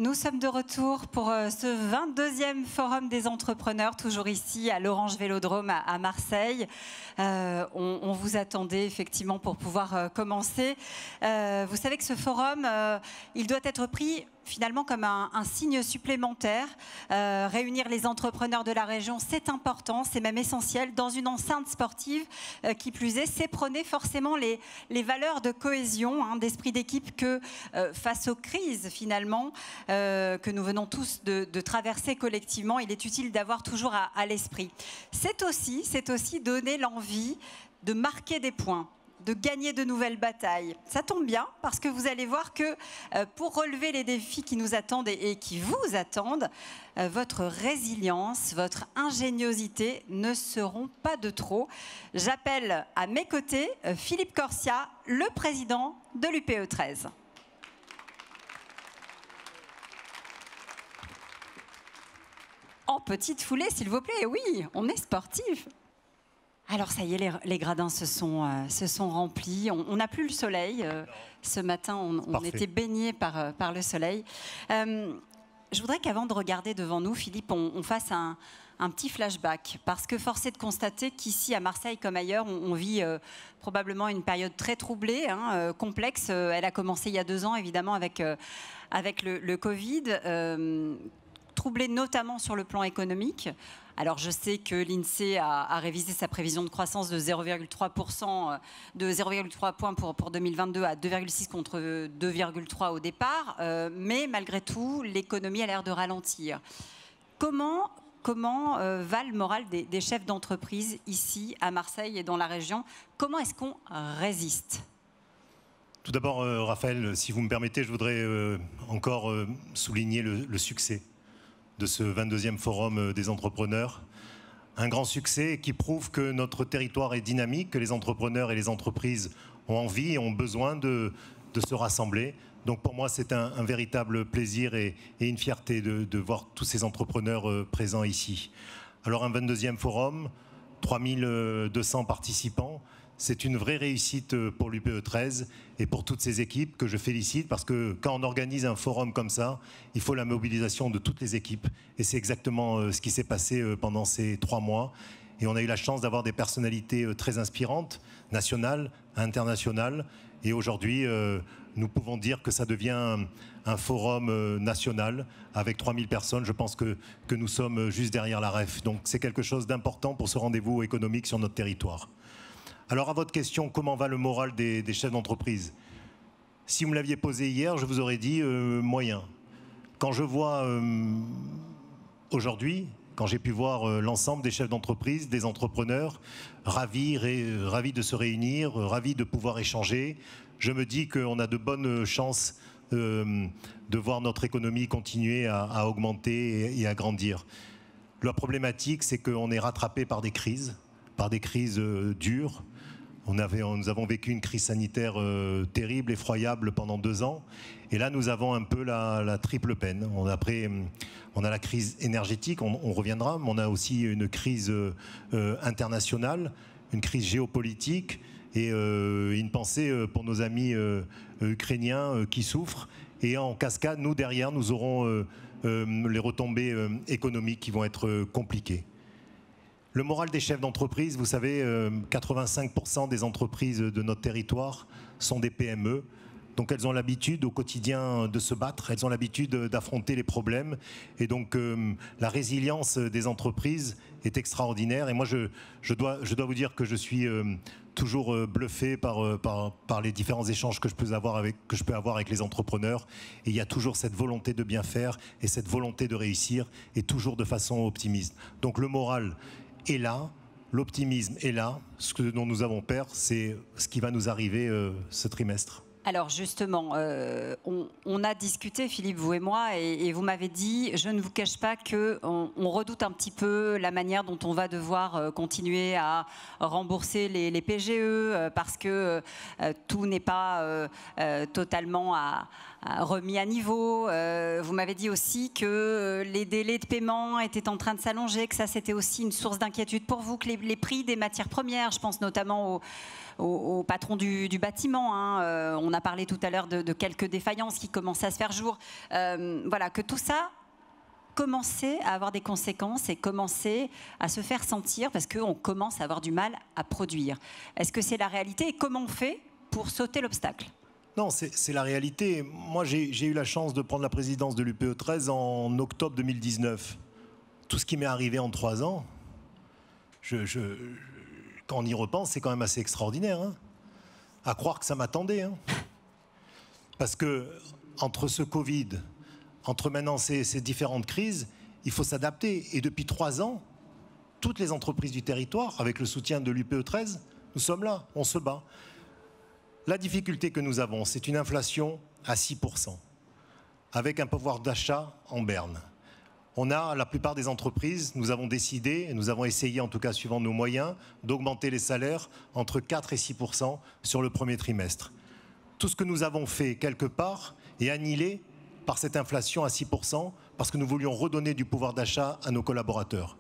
Nous sommes de retour pour ce 22e Forum des entrepreneurs, toujours ici à l'Orange Vélodrome à Marseille. On vous attendait effectivement pour pouvoir commencer. Vous savez que ce forum, il doit être pris finalement comme un signe supplémentaire. Réunir les entrepreneurs de la région, c'est important, c'est même essentiel. Dans une enceinte sportive, qui plus est, c'est prôner forcément les valeurs de cohésion, d'esprit d'équipe que face aux crises finalement, que nous venons tous de traverser collectivement, il est utile d'avoir toujours à l'esprit. C'est aussi donner l'envie de marquer des points, de gagner de nouvelles batailles. Ça tombe bien parce que vous allez voir que pour relever les défis qui nous attendent et qui vous attendent, votre résilience, votre ingéniosité ne seront pas de trop. J'appelle à mes côtés Philippe Corsia, le président de l'UPE 13. En petite foulée, s'il vous plaît, oui, on est sportif. Alors ça y est, les gradins se sont remplis. On n'a plus le soleil. Ce matin, on était baignés par le soleil. Je voudrais qu'avant de regarder devant nous, Philippe, on fasse un petit flashback. Parce que force est de constater qu'ici, à Marseille comme ailleurs, on vit probablement une période très troublée, complexe. Elle a commencé il y a 2 ans, évidemment, avec le Covid. Troublée notamment sur le plan économique. Alors je sais que l'INSEE a révisé sa prévision de croissance de 0,3%, de 0,3 points pour 2022 à 2,6 contre 2,3 au départ, mais malgré tout, l'économie a l'air de ralentir. Comment va le moral des chefs d'entreprise ici à Marseille et dans la région? Comment est-ce qu'on résiste? Tout d'abord, Raphaël, si vous me permettez, je voudrais encore souligner le succès de ce 22e Forum des entrepreneurs. Un grand succès qui prouve que notre territoire est dynamique, que les entrepreneurs et les entreprises ont envie et ont besoin de se rassembler. Donc pour moi, c'est un véritable plaisir et une fierté de voir tous ces entrepreneurs présents ici. Alors un 22e Forum, 3200 participants. C'est une vraie réussite pour l'UPE 13 et pour toutes ces équipes que je félicite parce que quand on organise un forum comme ça, il faut la mobilisation de toutes les équipes. Et c'est exactement ce qui s'est passé pendant ces 3 mois. Et on a eu la chance d'avoir des personnalités très inspirantes, nationales, internationales. Et aujourd'hui, nous pouvons dire que ça devient un forum national avec 3000 personnes. Je pense que nous sommes juste derrière la REF. Donc c'est quelque chose d'important pour ce rendez-vous économique sur notre territoire. Alors à votre question, comment va le moral des chefs d'entreprise? Si vous me l'aviez posé hier, je vous aurais dit moyen. Quand je vois aujourd'hui, quand j'ai pu voir l'ensemble des chefs d'entreprise, des entrepreneurs, ravis de se réunir, ravis de pouvoir échanger, je me dis qu'on a de bonnes chances de voir notre économie continuer à augmenter et à grandir. La problématique, c'est qu'on est rattrapé par des crises dures. Nous avons vécu une crise sanitaire terrible, effroyable pendant 2 ans. Et là, nous avons un peu la triple peine. On a la crise énergétique, on reviendra, mais on a aussi une crise internationale, une crise géopolitique et une pensée pour nos amis ukrainiens qui souffrent. Et en cascade, nous, derrière, nous aurons les retombées économiques qui vont être compliquées. Le moral des chefs d'entreprise, vous savez, 85% des entreprises de notre territoire sont des PME. Donc elles ont l'habitude au quotidien de se battre, elles ont l'habitude d'affronter les problèmes. Et donc la résilience des entreprises est extraordinaire. Et moi, je dois vous dire que je suis toujours bluffé par les différents échanges que je peux avoir avec les entrepreneurs. Et il y a toujours cette volonté de bien faire et cette volonté de réussir et toujours de façon optimiste. Donc le moral est là, l'optimisme est là. Ce dont nous avons peur, c'est ce qui va nous arriver ce trimestre. Alors justement, on a discuté, Philippe, vous et moi, et vous m'avez dit, je ne vous cache pas qu'on redoute un petit peu la manière dont on va devoir continuer à rembourser les PGE, parce que tout n'est pas totalement remis à niveau. Vous m'avez dit aussi que les délais de paiement étaient en train de s'allonger, que ça c'était aussi une source d'inquiétude pour vous, que les prix des matières premières, je pense notamment au patron du bâtiment, hein, on a parlé tout à l'heure de quelques défaillances qui commençaient à se faire jour. Voilà, que tout ça commencer à avoir des conséquences et commencer à se faire sentir parce qu'on commence à avoir du mal à produire. Est-ce que c'est la réalité et comment on fait pour sauter l'obstacle? Non, c'est la réalité. Moi, j'ai eu la chance de prendre la présidence de l'UPE 13 en octobre 2019. Tout ce qui m'est arrivé en 3 ans, quand on y repense, c'est quand même assez extraordinaire. Hein, à croire que ça m'attendait. Hein. Parce que entre ce Covid, entre maintenant ces différentes crises, il faut s'adapter. Et depuis 3 ans, toutes les entreprises du territoire, avec le soutien de l'UPE 13, nous sommes là, on se bat. La difficulté que nous avons, c'est une inflation à 6%, avec un pouvoir d'achat en berne. On a, la plupart des entreprises, nous avons décidé, et nous avons essayé, en tout cas suivant nos moyens, d'augmenter les salaires entre 4 et 6% sur le premier trimestre. Tout ce que nous avons fait, quelque part, est annihilé par cette inflation à 6%, parce que nous voulions redonner du pouvoir d'achat à nos collaborateurs.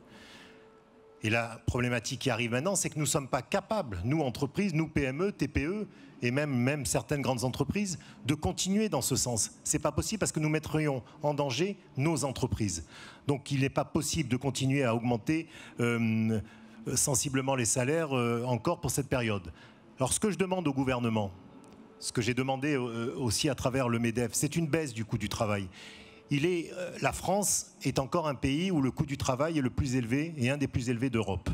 Et la problématique qui arrive maintenant, c'est que nous ne sommes pas capables, nous entreprises, nous PME, TPE, et même certaines grandes entreprises, de continuer dans ce sens. Ce n'est pas possible parce que nous mettrions en danger nos entreprises. Donc il n'est pas possible de continuer à augmenter sensiblement les salaires encore pour cette période. Alors ce que je demande au gouvernement, ce que j'ai demandé aussi à travers le MEDEF, c'est une baisse du coût du travail. La France est encore un pays où le coût du travail est le plus élevé et un des plus élevés d'Europe.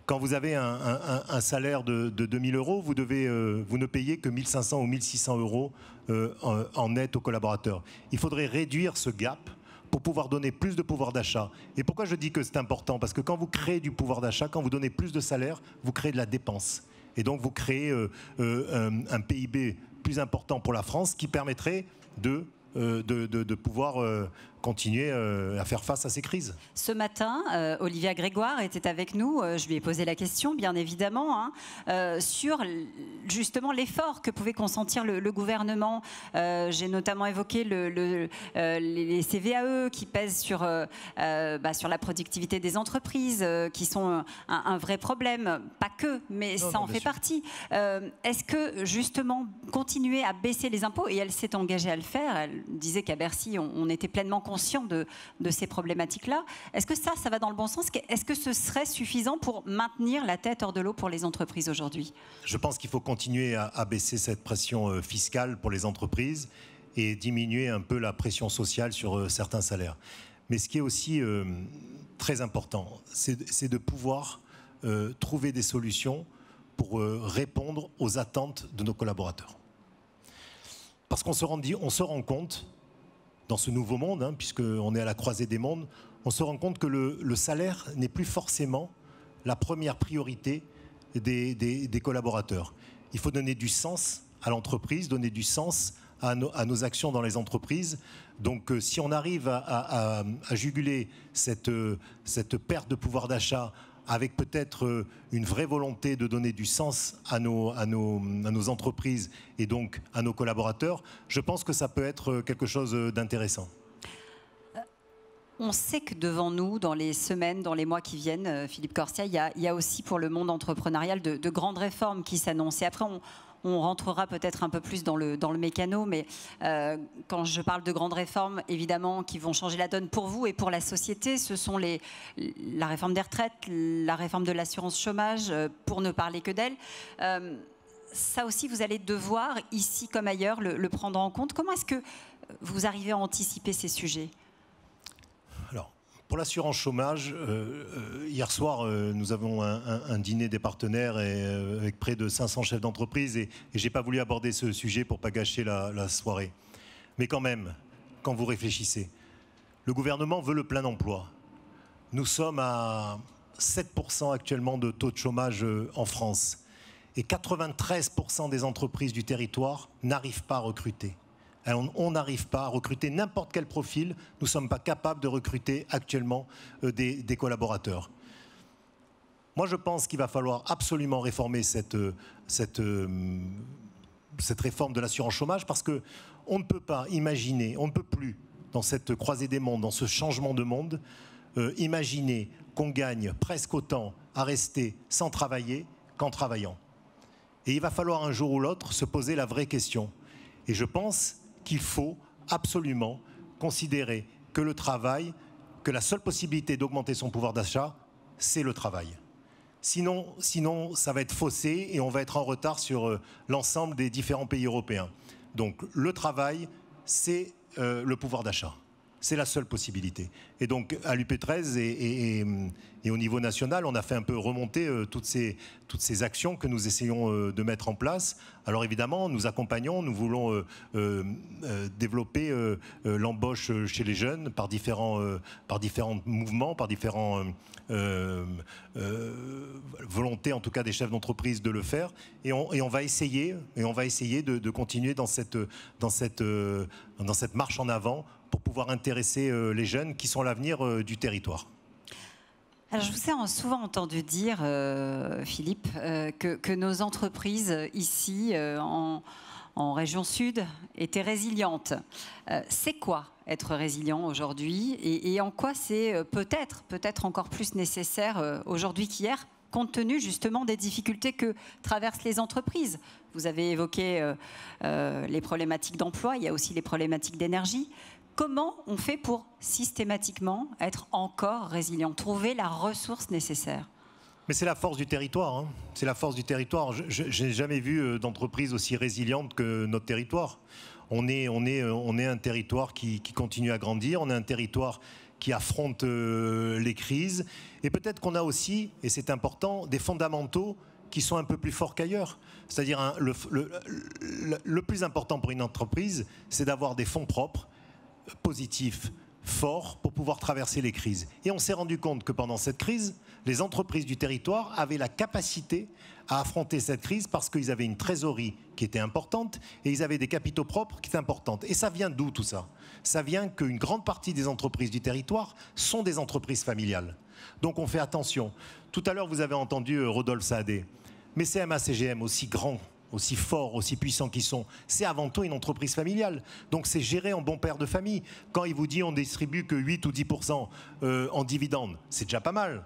Quand vous avez un salaire de 2 000 euros, vous ne payez que 1 500 ou 1 600 euros en net aux collaborateurs. Il faudrait réduire ce gap pour pouvoir donner plus de pouvoir d'achat. Et pourquoi je dis que c'est important? Parce que quand vous créez du pouvoir d'achat, quand vous donnez plus de salaire, vous créez de la dépense. Et donc vous créez un PIB plus important pour la France qui permettrait de pouvoir continuer à faire face à ces crises. Ce matin, Olivia Grégoire était avec nous. Je lui ai posé la question, bien évidemment, hein, sur justement l'effort que pouvait consentir le gouvernement. J'ai notamment évoqué les CVAE qui pèsent sur la productivité des entreprises, qui sont un vrai problème. Pas que, mais ça en fait partie. Est-ce que justement continuer à baisser les impôts, et elle s'est engagée à le faire, elle disait qu'à Bercy, on était pleinement conscient de ces problématiques-là. Est-ce que ça va dans le bon sens? Est-ce que ce serait suffisant pour maintenir la tête hors de l'eau pour les entreprises aujourd'hui? Je pense qu'il faut continuer à baisser cette pression fiscale pour les entreprises et diminuer un peu la pression sociale sur certains salaires. Mais ce qui est aussi très important, c'est de pouvoir trouver des solutions pour répondre aux attentes de nos collaborateurs. Parce qu'on se rend compte, dans ce nouveau monde, hein, puisqu'on est à la croisée des mondes, on se rend compte que le salaire n'est plus forcément la première priorité des collaborateurs. Il faut donner du sens à l'entreprise, donner du sens à nos actions dans les entreprises. Donc si on arrive à juguler cette perte de pouvoir d'achat avec peut-être une vraie volonté de donner du sens à nos entreprises et donc à nos collaborateurs, je pense que ça peut être quelque chose d'intéressant. On sait que devant nous, dans les semaines, dans les mois qui viennent, Philippe Corsia, il y a aussi pour le monde entrepreneurial de grandes réformes qui s'annoncent. Et après, on rentrera peut-être un peu plus dans le mécano, mais quand je parle de grandes réformes, évidemment, qui vont changer la donne pour vous et pour la société, ce sont la réforme des retraites, la réforme de l'assurance chômage, pour ne parler que d'elle. Ça aussi, vous allez devoir, ici comme ailleurs, le prendre en compte. Comment est-ce que vous arrivez à anticiper ces sujets ? Alors, pour l'assurance chômage, hier soir, nous avons un dîner des partenaires avec près de 500 chefs d'entreprise et je n'ai pas voulu aborder ce sujet pour ne pas gâcher la soirée. Mais quand même, quand vous réfléchissez, le gouvernement veut le plein emploi. Nous sommes à 7% actuellement de taux de chômage en France et 93% des entreprises du territoire n'arrivent pas à recruter. On n'arrive pas à recruter n'importe quel profil. Nous ne sommes pas capables de recruter actuellement des collaborateurs. Moi, je pense qu'il va falloir absolument réformer cette cette réforme de l'assurance chômage, parce qu'on ne peut pas imaginer, on ne peut plus, dans cette croisée des mondes, dans ce changement de monde, imaginer qu'on gagne presque autant à rester sans travailler qu'en travaillant. Et il va falloir un jour ou l'autre se poser la vraie question. Et je pense qu'il faut absolument considérer que le travail, que la seule possibilité d'augmenter son pouvoir d'achat, c'est le travail. Sinon, ça va être faussé et on va être en retard sur l'ensemble des différents pays européens. Donc le travail, c'est le pouvoir d'achat. C'est la seule possibilité. Et donc à l'UP13 et au niveau national, on a fait un peu remonter toutes ces actions que nous essayons de mettre en place. Alors évidemment, nous accompagnons, nous voulons développer l'embauche chez les jeunes par différents mouvements, par différentes volontés en tout cas des chefs d'entreprise de le faire. Et on va essayer de continuer dans cette marche en avant pour pouvoir intéresser les jeunes qui sont l'avenir du territoire. Alors, je vous ai souvent entendu dire, Philippe, que nos entreprises ici, en région sud, étaient résilientes. C'est quoi être résilient aujourd'hui et en quoi c'est peut-être encore plus nécessaire aujourd'hui qu'hier, compte tenu justement des difficultés que traversent les entreprises? Vous avez évoqué les problématiques d'emploi, il y a aussi les problématiques d'énergie. Comment on fait pour systématiquement être encore résilient, trouver la ressource nécessaire? Mais c'est la force du territoire. Hein. C'est la force du territoire. Je n'ai jamais vu d'entreprise aussi résiliente que notre territoire. On est un territoire qui continue à grandir. On est un territoire qui affronte les crises. Et peut-être qu'on a aussi, et c'est important, des fondamentaux qui sont un peu plus forts qu'ailleurs. C'est-à-dire le plus important pour une entreprise, c'est d'avoir des fonds propres, positif, fort pour pouvoir traverser les crises. Et on s'est rendu compte que pendant cette crise, les entreprises du territoire avaient la capacité à affronter cette crise parce qu'ils avaient une trésorerie qui était importante et ils avaient des capitaux propres qui étaient importants. Et ça vient d'où tout ça? Ça vient qu'une grande partie des entreprises du territoire sont des entreprises familiales. Donc on fait attention. Tout à l'heure, vous avez entendu Rodolphe Saadé. Mais CMA-CGM, aussi grand, aussi forts, aussi puissants qu'ils sont, c'est avant tout une entreprise familiale. Donc c'est géré en bon père de famille. Quand il vous dit on distribue que 8 ou 10% en dividendes, c'est déjà pas mal.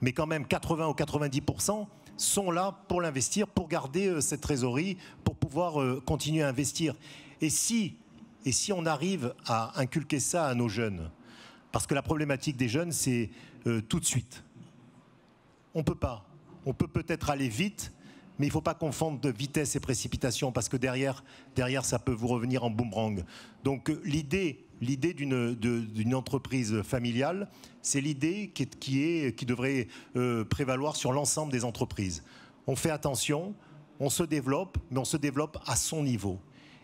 Mais quand même 80 ou 90% sont là pour l'investir, pour garder cette trésorerie, pour pouvoir continuer à investir. Et si on arrive à inculquer ça à nos jeunes, parce que la problématique des jeunes, c'est tout de suite. On peut pas. On peut peut-être aller vite, mais il ne faut pas confondre de vitesse et précipitation parce que derrière, ça peut vous revenir en boomerang. Donc l'idée d'une entreprise familiale, c'est l'idée qui devrait prévaloir sur l'ensemble des entreprises. On fait attention, on se développe, mais on se développe à son niveau.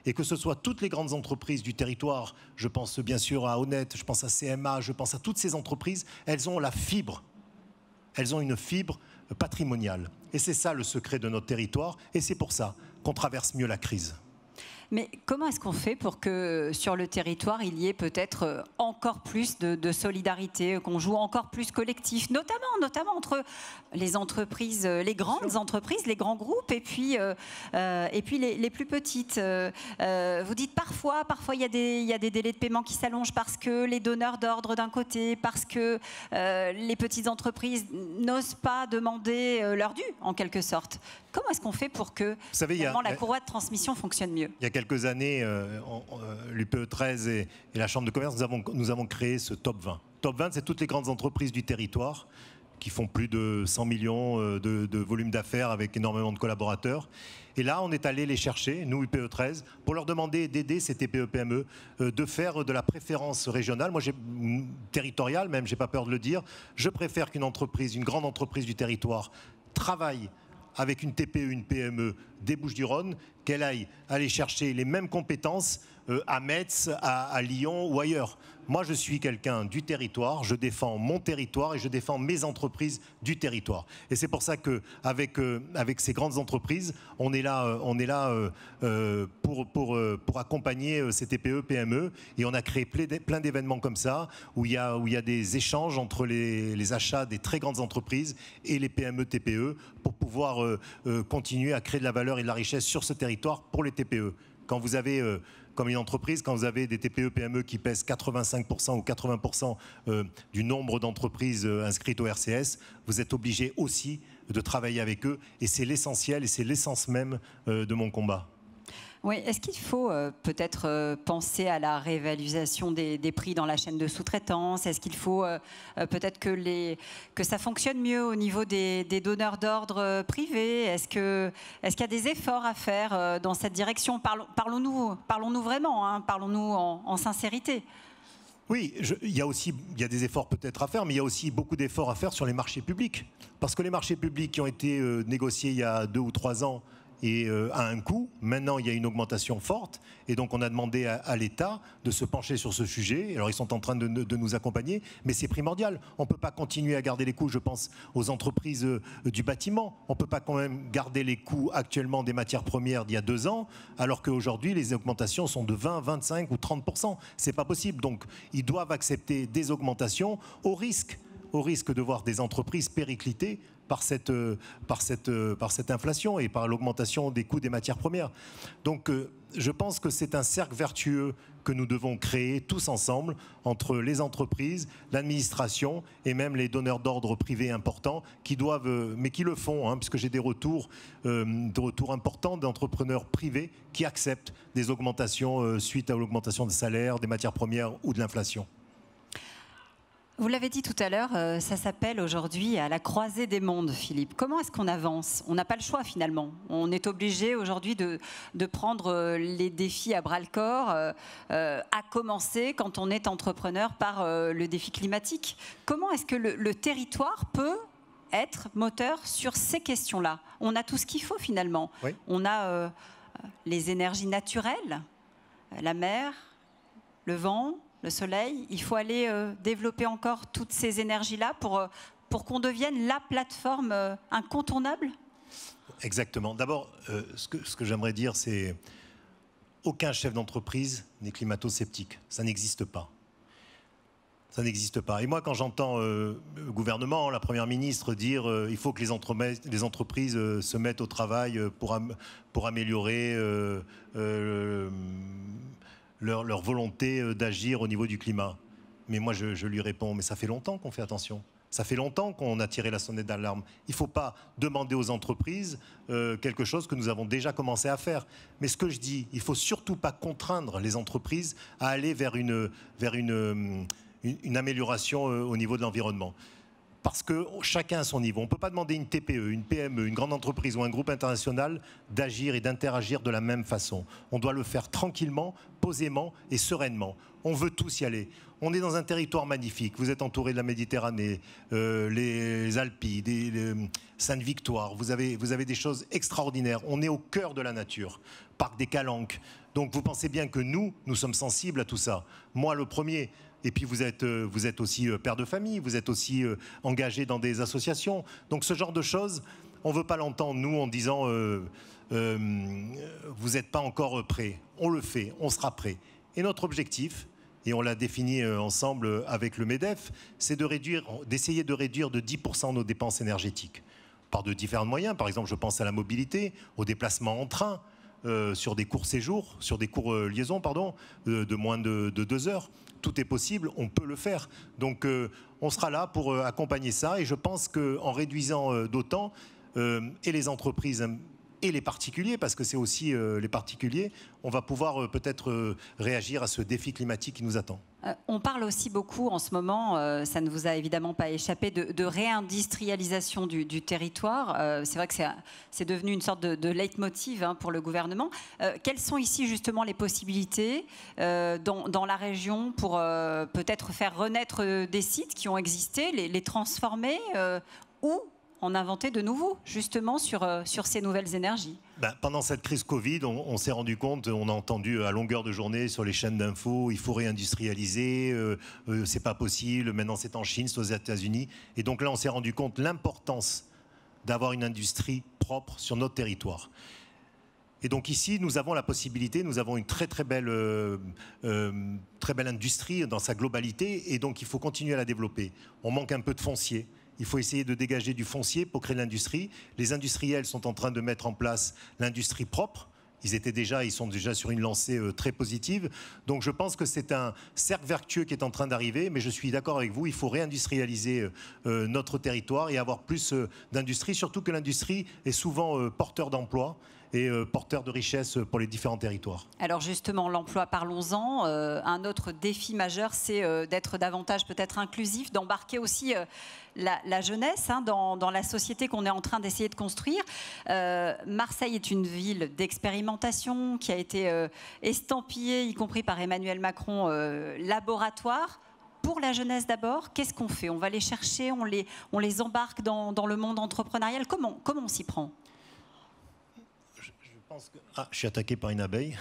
Et que ce soit toutes les grandes entreprises du territoire, je pense bien sûr à Honnête, je pense à CMA, je pense à toutes ces entreprises, elles ont la fibre. Elles ont une fibre patrimoniale. Et c'est ça le secret de notre territoire. Et c'est pour ça qu'on traverse mieux la crise. Mais comment est-ce qu'on fait pour que sur le territoire, il y ait peut-être encore plus de solidarité, qu'on joue encore plus collectif, notamment entre les entreprises, les grandes entreprises, les grands groupes, et puis les plus petites. Vous dites parfois il y a des délais de paiement qui s'allongent parce que les donneurs d'ordre d'un côté, parce que les petites entreprises n'osent pas demander leur dû, en quelque sorte. Comment est-ce qu'on fait pour que la courroie de transmission fonctionne mieux? Il y a quelques années, l'UPE13 et la Chambre de commerce, nous avons créé ce Top 20. Top 20, c'est toutes les grandes entreprises du territoire qui font plus de 100 millions de volume d'affaires avec énormément de collaborateurs. Et là, on est allé les chercher, nous, UPE13, pour leur demander d'aider ces TPE-PME de faire de la préférence régionale. Moi, territoriale même, j'ai pas peur de le dire. Je préfère qu'une entreprise, une grande entreprise du territoire, travaille avec une TPE, une PME des Bouches-du-Rhône, qu'elle aille aller chercher les mêmes compétences à Metz, à Lyon ou ailleurs. Moi, je suis quelqu'un du territoire, je défends mon territoire et je défends mes entreprises du territoire. Et c'est pour ça qu'avec avec ces grandes entreprises, on est là pour accompagner ces TPE, PME. Et on a créé plein d'événements comme ça, où il y a des échanges entre les achats des très grandes entreprises et les PME, TPE, pour pouvoir continuer à créer de la valeur et de la richesse sur ce territoire pour les TPE. Quand vous avez, comme une entreprise, quand vous avez des TPE, PME qui pèsent 85% ou 80% du nombre d'entreprises inscrites au RCS, vous êtes obligé aussi de travailler avec eux. Et c'est l'essentiel et c'est l'essence même de mon combat. Oui, est-ce qu'il faut peut-être penser à la réévaluation des prix dans la chaîne de sous-traitance? Est-ce qu'il faut peut-être que ça fonctionne mieux au niveau des donneurs d'ordre privés? Est-ce qu'il y a des efforts à faire dans cette direction? Parlons-nous vraiment, hein, parlons-nous en sincérité. Oui, il y a des efforts peut-être à faire, mais il y a aussi beaucoup d'efforts à faire sur les marchés publics. Parce que les marchés publics qui ont été négociés il y a 2 ou 3 ans, et à un coût. Maintenant, il y a une augmentation forte. Et donc, on a demandé à l'État de se pencher sur ce sujet. Alors, ils sont en train de nous accompagner. Mais c'est primordial. On ne peut pas continuer à garder les coûts, je pense, aux entreprises du bâtiment. On ne peut pas quand même garder les coûts actuellement des matières premières d'il y a 2 ans, alors qu'aujourd'hui, les augmentations sont de 20, 25 ou 30%. Ce n'est pas possible. Donc, ils doivent accepter des augmentations au risque de voir des entreprises péricliter par cette inflation et par l'augmentation des coûts des matières premières. Donc je pense que c'est un cercle vertueux que nous devons créer tous ensemble entre les entreprises, l'administration et même les donneurs d'ordre privés importants qui doivent, mais qui le font, hein, puisque j'ai des retours importants d'entrepreneurs privés qui acceptent des augmentations suite à l'augmentation des salaires, des matières premières ou de l'inflation. Vous l'avez dit tout à l'heure, ça s'appelle aujourd'hui à la croisée des mondes, Philippe. Comment est-ce qu'on avance? On n'a pas le choix finalement. On est obligé aujourd'hui de prendre les défis à bras-le-corps, à commencer quand on est entrepreneur par le défi climatique. Comment est-ce que le territoire peut être moteur sur ces questions-là? On a tout ce qu'il faut finalement. Oui. On a les énergies naturelles, la mer, le vent, le soleil. Il faut aller développer encore toutes ces énergies-là pour qu'on devienne la plateforme incontournable? Exactement. D'abord, ce que j'aimerais dire, c'est aucun chef d'entreprise n'est climato-sceptique. Ça n'existe pas. Ça n'existe pas. Et moi, quand j'entends le gouvernement, la Première ministre dire il faut que les entreprises se mettent au travail pour améliorer leur volonté d'agir au niveau du climat. Mais moi, je lui réponds, mais ça fait longtemps qu'on fait attention. Ça fait longtemps qu'on a tiré la sonnette d'alarme. Il ne faut pas demander aux entreprises quelque chose que nous avons déjà commencé à faire. Mais ce que je dis, il ne faut surtout pas contraindre les entreprises à aller vers une amélioration au niveau de l'environnement. Parce que chacun à son niveau. On ne peut pas demander à une TPE, une PME, une grande entreprise ou un groupe international d'agir et d'interagir de la même façon. On doit le faire tranquillement, posément et sereinement. On veut tous y aller. On est dans un territoire magnifique. Vous êtes entouré de la Méditerranée, les Alpes, Sainte-Victoire. Vous avez des choses extraordinaires. On est au cœur de la nature. Parc des Calanques. Donc vous pensez bien que nous sommes sensibles à tout ça. Moi, le premier. Et puis vous êtes aussi père de famille, vous êtes aussi engagé dans des associations. Donc ce genre de choses, on ne veut pas l'entendre, nous, en disant vous n'êtes pas encore prêts. On le fait, on sera prêts. Et notre objectif, et on l'a défini ensemble avec le MEDEF, c'est d'essayer de réduire de 10% nos dépenses énergétiques. Par de différents moyens, par exemple, je pense à la mobilité, au déplacement en train, sur des courts séjours, sur des courts liaisons, pardon, de moins de 2 heures. Tout est possible, on peut le faire. Donc on sera là pour accompagner ça. Et je pense qu'en réduisant d'autant, et les entreprises et les particuliers, parce que c'est aussi les particuliers, on va pouvoir peut-être réagir à ce défi climatique qui nous attend. On parle aussi beaucoup en ce moment, ça ne vous a évidemment pas échappé, de réindustrialisation du territoire. C'est vrai que c'est devenu une sorte de leitmotiv pour le gouvernement. Quelles sont ici justement les possibilités dans la région pour peut-être faire renaître des sites qui ont existé, les transformer ou en inventer de nouveaux, justement, sur ces nouvelles énergies. Pendant cette crise Covid, on s'est rendu compte, on a entendu à longueur de journée sur les chaînes d'infos, il faut réindustrialiser, c'est pas possible, maintenant c'est en Chine, c'est aux États-Unis. Et donc là, on s'est rendu compte l'importance d'avoir une industrie propre sur notre territoire. Et donc ici, nous avons la possibilité, nous avons une très belle industrie dans sa globalité, et donc il faut continuer à la développer. On manque un peu de foncier. Il faut essayer de dégager du foncier pour créer l'industrie. Les industriels sont en train de mettre en place l'industrie propre. Ils sont déjà sur une lancée très positive. Donc je pense que c'est un cercle vertueux qui est en train d'arriver, mais je suis d'accord avec vous, il faut réindustrialiser notre territoire et avoir plus d'industrie, surtout que l'industrie est souvent porteur d'emplois et porteur de richesse pour les différents territoires. Alors justement, l'emploi, parlons-en. Un autre défi majeur, c'est d'être davantage peut-être inclusif, d'embarquer aussi la jeunesse dans la société qu'on est en train d'essayer de construire. Marseille est une ville d'expérimentation qui a été estampillée, y compris par Emmanuel Macron, laboratoire. Pour la jeunesse d'abord, qu'est-ce qu'on fait? On va les chercher, on les embarque dans le monde entrepreneurial. Comment on s'y prend? Je suis attaqué par une abeille.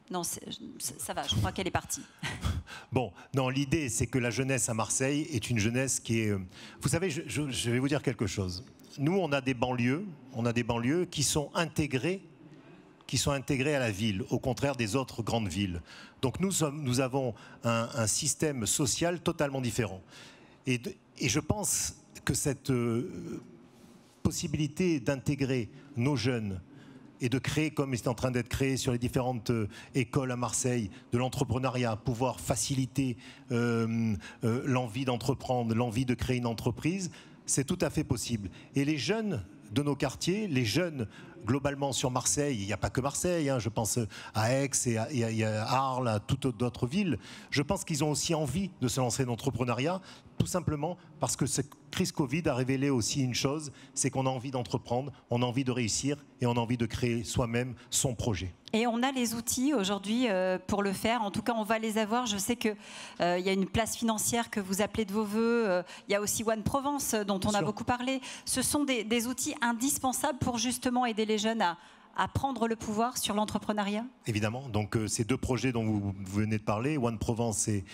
Non, ça va, je crois qu'elle est partie. Bon, non, l'idée, c'est que la jeunesse à Marseille est une jeunesse qui est... Vous savez, je vais vous dire quelque chose. Nous, on a des banlieues qui sont intégrées à la ville, au contraire des autres grandes villes. Donc nous avons un système social totalement différent. Et je pense que cette possibilité d'intégrer nos jeunes et de créer, comme c'est en train d'être créé sur les différentes écoles à Marseille, de l'entrepreneuriat, pouvoir faciliter l'envie d'entreprendre, l'envie de créer une entreprise, c'est tout à fait possible. Et les jeunes de nos quartiers, les jeunes globalement sur Marseille, il n'y a pas que Marseille, je pense à Aix et à Arles, à toutes d'autres villes, je pense qu'ils ont aussi envie de se lancer dans l'entrepreneuriat, tout simplement parce que cette crise Covid a révélé aussi une chose, c'est qu'on a envie d'entreprendre, on a envie de réussir et on a envie de créer soi-même son projet. Et on a les outils aujourd'hui pour le faire. En tout cas, on va les avoir. Je sais qu'il y a une place financière que vous appelez de vos voeux. Il y a aussi One Provence dont on a beaucoup parlé. Ce sont des outils indispensables pour justement aider les jeunes à prendre le pouvoir sur l'entrepreneuriat? Évidemment. Donc ces deux projets dont vous venez de parler, One Provence et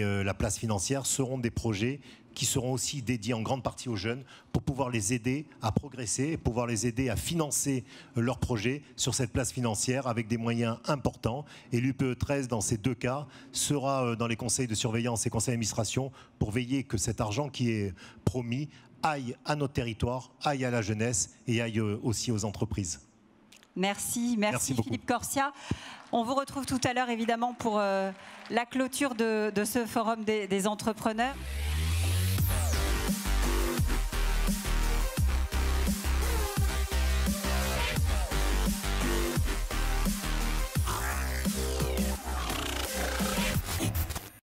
la place financière, seront des projets qui seront aussi dédiés en grande partie aux jeunes pour pouvoir les aider à progresser et pouvoir les aider à financer leurs projets sur cette place financière avec des moyens importants. Et l'UPE 13, dans ces deux cas, sera dans les conseils de surveillance et conseils d'administration pour veiller que cet argent qui est promis aille à notre territoire, aille à la jeunesse et aille aussi aux entreprises. Merci Philippe Corsia. On vous retrouve tout à l'heure évidemment pour la clôture de ce forum des entrepreneurs.